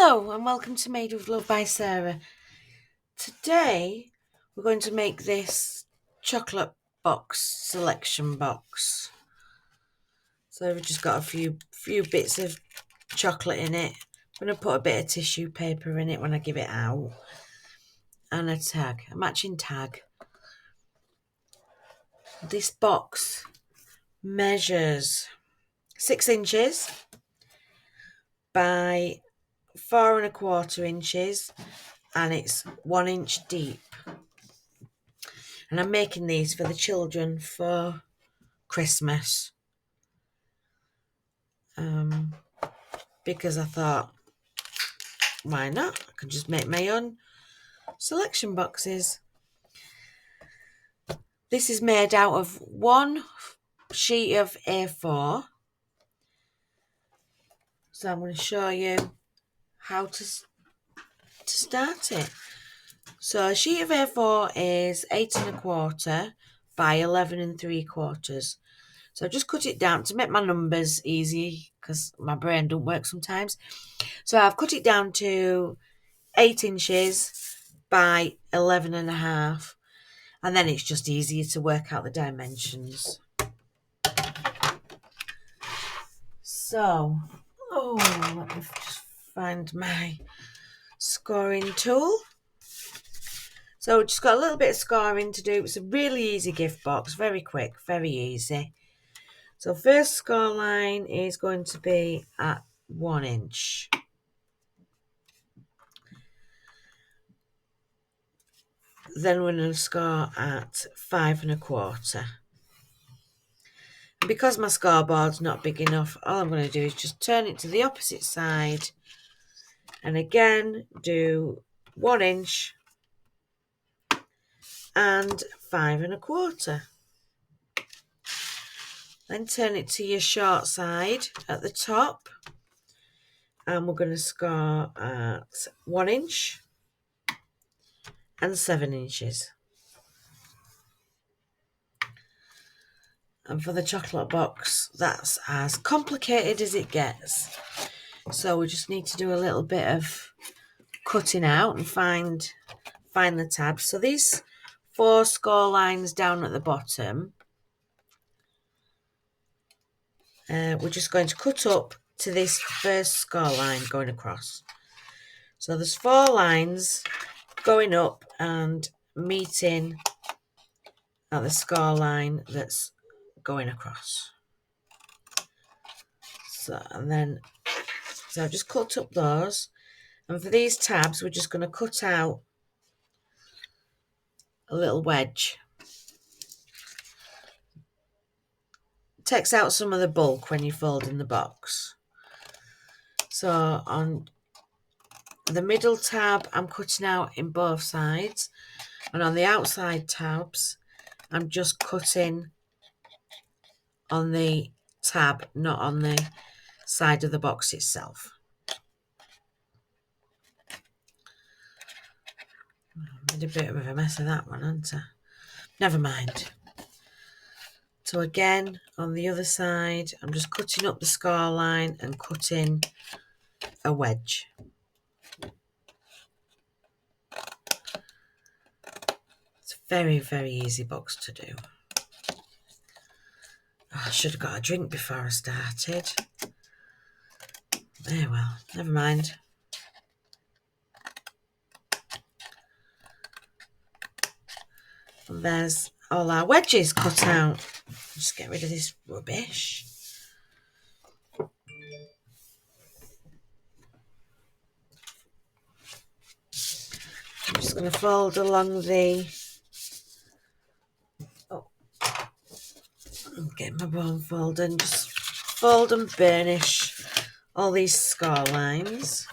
Hello and welcome to Made with Love by Sarah. Today we're going to make this chocolate box selection box. So we've just got a few bits of chocolate in it. I'm going to put a bit of tissue paper in it when I give it out. And a matching tag. This box measures 6 inches by 4¼ inches and it's 1 inch deep. And I'm making these for the children for Christmas. Because I thought, why not? I can just make my own selection boxes. This is made out of one sheet of A4. So I'm going to show you how to start it. So a sheet of A4 is 8¼ by 11¾ So I just cut it down to make my numbers easy because my brain don't work sometimes. So I've cut it down to 8 inches by 11½, and then it's just easier to work out the dimensions. So, let me just find my scoring tool. So just got a little bit of scoring to do. It's a really easy gift box, very quick, very easy. So first score line is going to be at 1 inch. Then we're going to score at 5¼ Because my scoreboard's not big enough, all I'm going to do is just turn it to the opposite side and again do 1 inch and 5¼ Then turn it to your short side at the top and we're going to score at 1 inch and 7 inches. And for the chocolate box, that's as complicated as it gets. So we just need to do a little bit of cutting out and find the tabs. So these 4 score lines down at the bottom, we're just going to cut up to this first score line going across. So there's 4 lines going up and meeting at the score line that's going across. So I've just cut up those, and for these tabs we're just going to cut out a little wedge. It takes out some of the bulk when you fold in the box. So on the middle tab I'm cutting out in both sides, and on the outside tabs I'm just cutting on the tab, not on the side of the box itself. I made a bit of a mess of that one, haven't I? Never mind. So again, on the other side, I'm just cutting up the score line and cutting a wedge. It's a very, very easy box to do. Oh, I should have got a drink before I started. Well, never mind. And there's all our wedges cut out. Just get rid of this rubbish. I'm just going to fold along the... Get my bone folder and just fold and burnish all these score lines.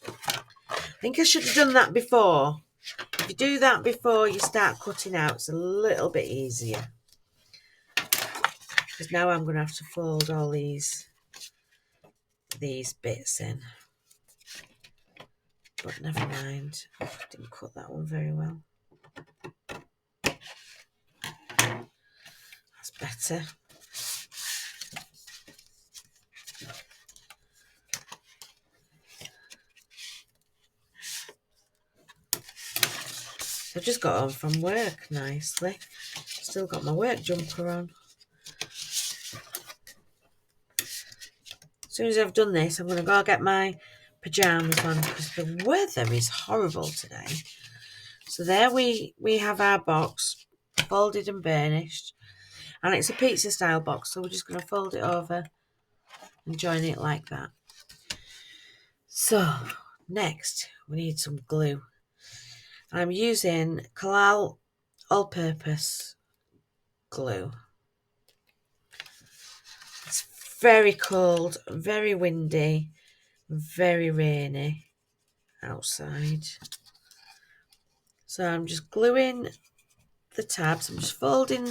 I think I should have done that before. If you do that before you start cutting out, it's a little bit easier. Because now I'm going to have to fold all these bits in. But never mind. I didn't cut that one very well. That's better. So I've just got home from work nicely. Still got my work jumper on. As soon as I've done this, I'm going to go get my pyjamas on because the weather is horrible today. So there we have our box folded and burnished. And it's a pizza style box, so we're just going to fold it over and join it like that. So next we need some glue. I'm using Collall all-purpose glue. It's very cold, very windy, very rainy outside. So I'm just gluing the tabs. I'm just folding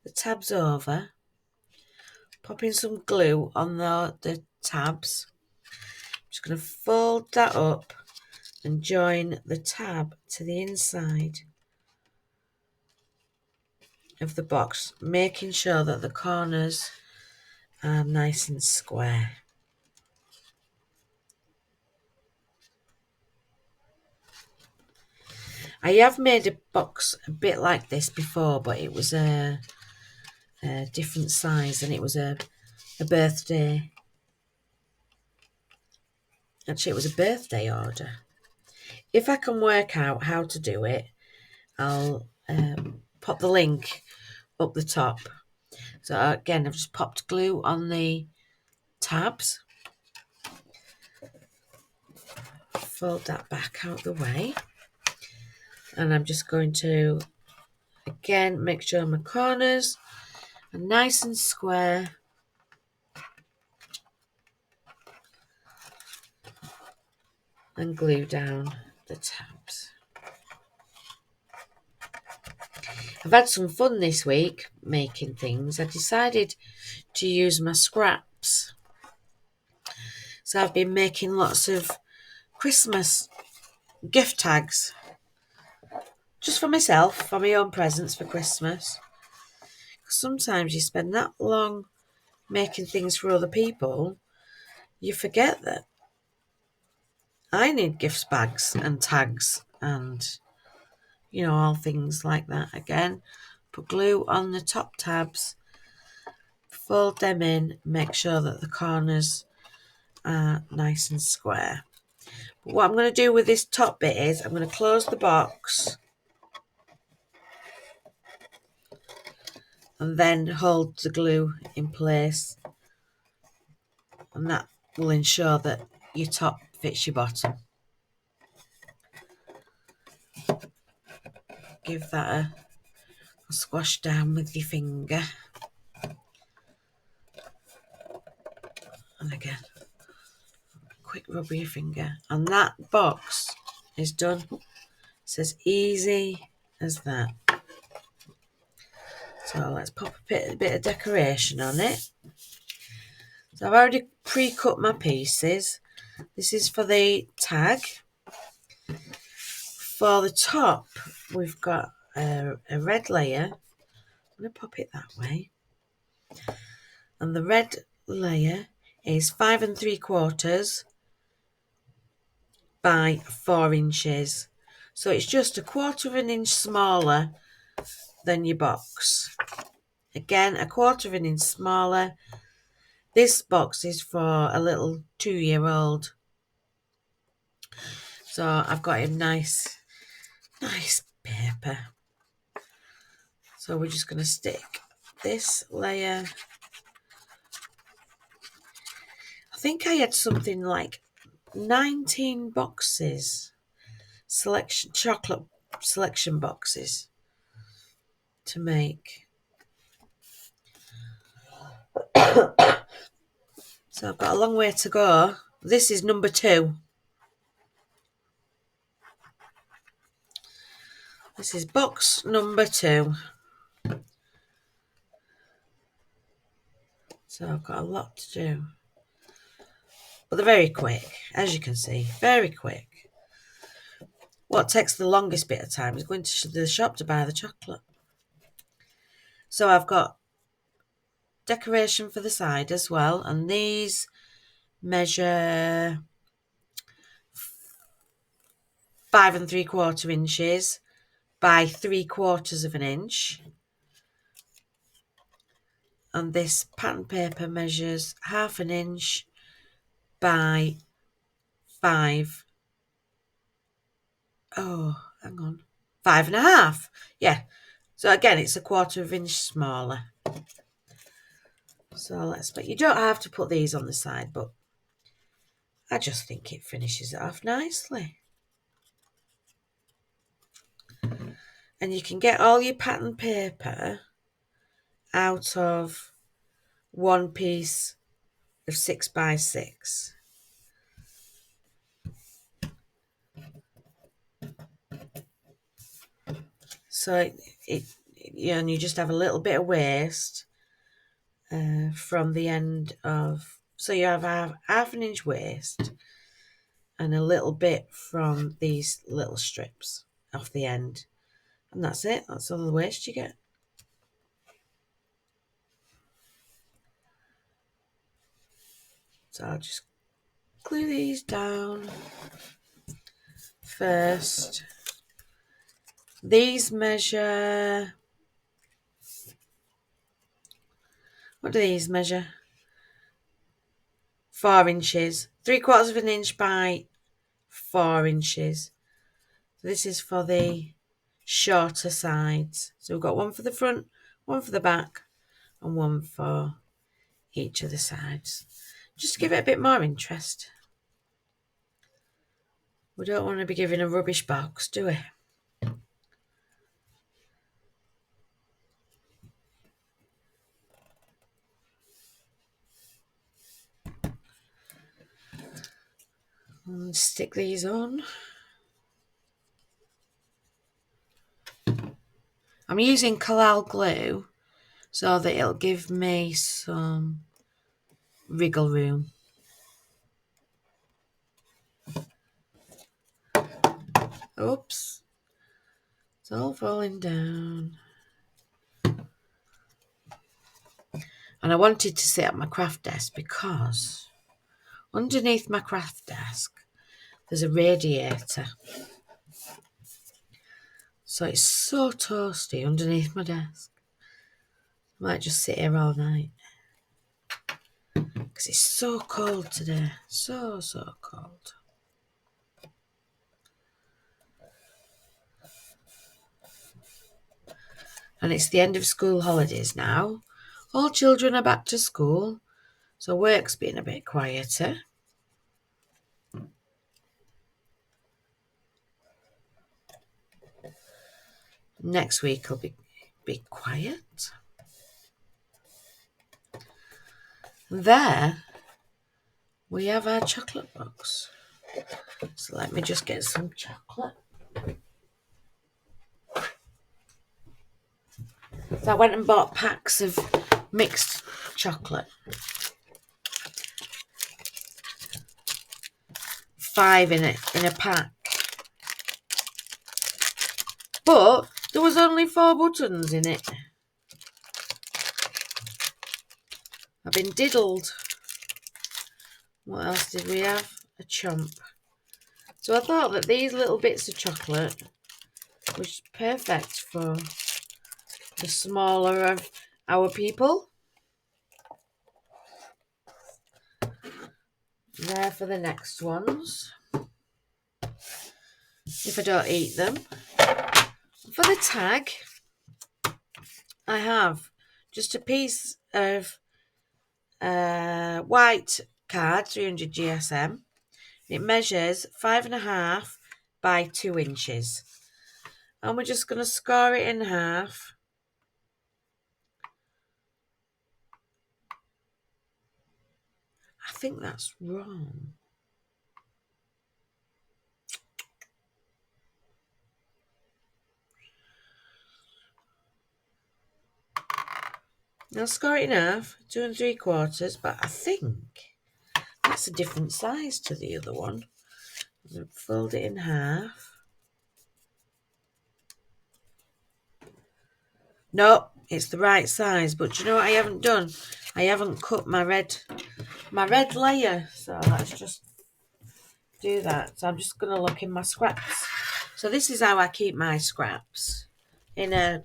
the tabs over, popping some glue on the tabs. I'm just going to fold that up and join the tab to the inside of the box, making sure that the corners are nice and square. I have made a box a bit like this before, but it was a different size, and it was a birthday. Actually, it was a birthday order. If I can work out how to do it, I'll pop the link up the top. So again, I've just popped glue on the tabs. Fold that back out the way. And I'm just going to, again, make sure my corners are nice and square. And glue down the tabs. I've had some fun this week making things. I decided to use my scraps. So I've been making lots of Christmas gift tags. Just for myself, for my own presents for Christmas. Sometimes you spend that long making things for other people, you forget that I need gift bags and tags and, all things like that. Again, put glue on the top tabs, fold them in, make sure that the corners are nice and square. But what I'm going to do with this top bit is I'm going to close the box and then hold the glue in place, and that will ensure that your top fits your bottom. Give that a squash down with your finger. And again, quick rub with your finger. And that box is done. It's as easy as that. So let's pop a bit of decoration on it. So I've already pre-cut my pieces. This is for the tag. For the top, we've got a red layer. I'm going to pop it that way. And the red layer is 5 3/4 by 4 inches. So it's just 1/4 of an inch smaller than your box. Again, 1/4 of an inch smaller. This box is for a little 2-year-old. So I've got him nice paper. So we're just going to stick this layer. I think I had something like 19 boxes, chocolate selection boxes to make. So I've got a long way to go. This is number 2. This is box number 2. So I've got a lot to do. But they're very quick, as you can see, very quick. What takes the longest bit of time is going to the shop to buy the chocolate. So I've got decoration for the side as well, and these measure 5 3/4 inches by 3/4 of an inch. And this pattern paper measures 1/2 inch by 5. Oh, hang on. 5.5. Yeah. So again, it's 1/4 of an inch smaller. So but you don't have to put these on the side, but I just think it finishes it off nicely. And you can get all your pattern paper out of one piece of 6x6. So and you just have a little bit of waste from the end of, so you have 1/2 inch waste and a little bit from these little strips off the end, and that's it. That's all the waste you get. So I'll just glue these down first. These measure, what do these measure? 4 inches, 3/4 of an inch by 4 inches. So this is for the shorter sides. So we've got one for the front, one for the back, and one for each of the sides. Just to give it a bit more interest. We don't want to be giving a rubbish box, do we? And stick these on. I'm using Collall glue so that it'll give me some wriggle room. Oops. It's all falling down. And I wanted to sit at my craft desk because underneath my craft desk there's a radiator. So it's so toasty underneath my desk. I might just sit here all night. Because it's so cold today. So cold. And it's the end of school holidays now. All children are back to school. So work's been a bit quieter. Next week will be quiet. There we have our chocolate box. So let me just get some chocolate. So I went and bought packs of mixed chocolate. 5 in a pack. But there was only 4 buttons in it. I've been diddled. What else did we have? A chomp. So I thought that these little bits of chocolate was perfect for the smaller of our people. There for the next ones, if I don't eat them. For the tag, I have just a piece of white card, 300 GSM. It measures 5.5 by 2 inches. And we're just going to score it in half. I think that's wrong. I'll score it in half, 2 3/4, but I think that's a different size to the other one. Fold it in half. No, it's the right size, but do you know what I haven't done? I haven't cut my red layer, so let's just do that. So I'm just going to look in my scraps. So this is how I keep my scraps, in a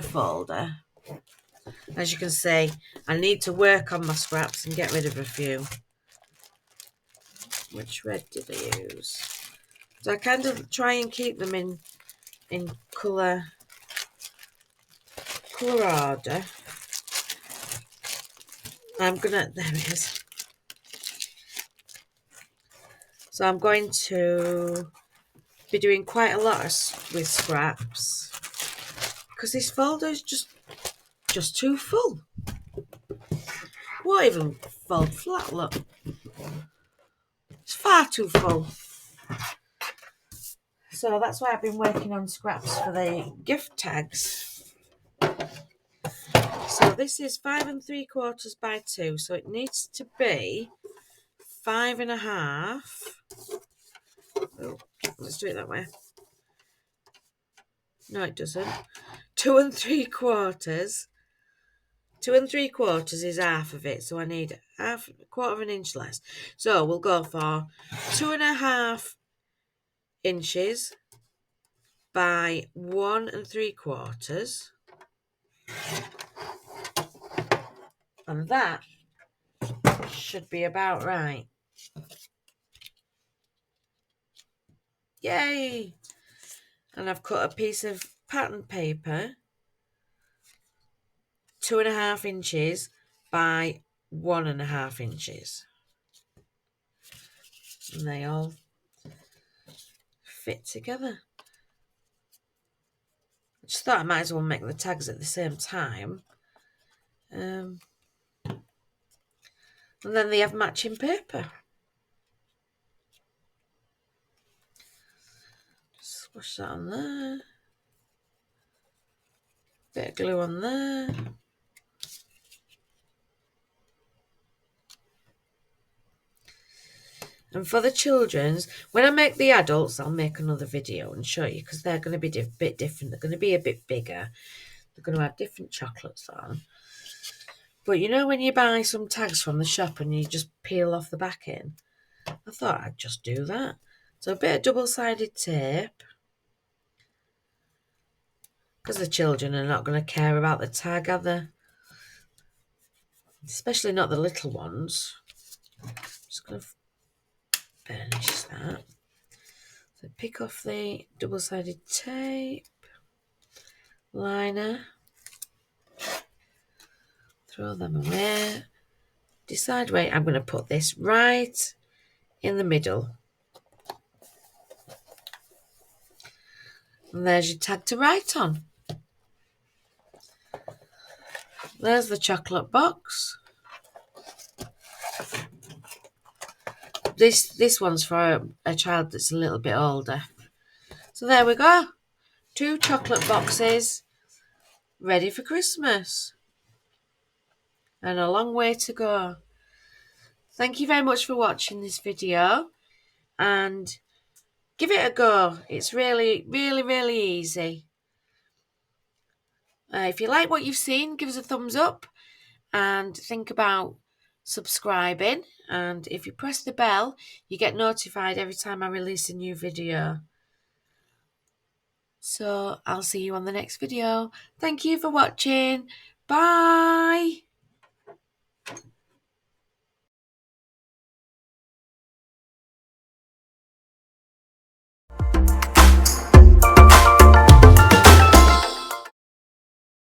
folder. As you can see, I need to work on my scraps and get rid of a few. Which red did I use? So I kind of try and keep them in colour order. There it is. So I'm going to be doing quite a lot with scraps because this folder is just too full. Won't even fold flat, look. It's far too full. So that's why I've been working on scraps for the gift tags. So this is 5 3/4 by 2, so it needs to be 5 1/2. Oh, let's do it that way. No, it doesn't. 2 3/4. 2 3/4 is half of it, so I need a quarter of an inch less. So we'll go for 2 1/2 inches by 1 3/4, and that should be about right. Yay! And I've cut a piece of pattern paper 2 1/2 inches by 1 1/2 inches, and they all fit together. I just thought I might as well make the tags at the same time. And then they have matching paper. Squash that on there. Bit of glue on there. And for the children's, when I make the adults, I'll make another video and show you because they're going to be a bit different. They're going to be a bit bigger. They're going to have different chocolates on. But you know when you buy some tags from the shop and you just peel off the backing? I thought I'd just do that. So a bit of double-sided tape, because the children are not going to care about the tag, are they? Especially not the little ones. I'm just going to burnish that. So pick off the double-sided tape, liner, throw them away. Decide where I'm going to put this right in the middle. And there's your tag to write on. There's the chocolate box. This one's for a child that's a little bit older. So there we go. 2 chocolate boxes ready for Christmas. And a long way to go. Thank you very much for watching this video. And give it a go. It's really, really, really easy. If you like what you've seen, give us a thumbs up. And think about subscribing. And if you press the bell, you get notified every time I release a new video. So I'll see you on the next video. Thank you for watching. Bye.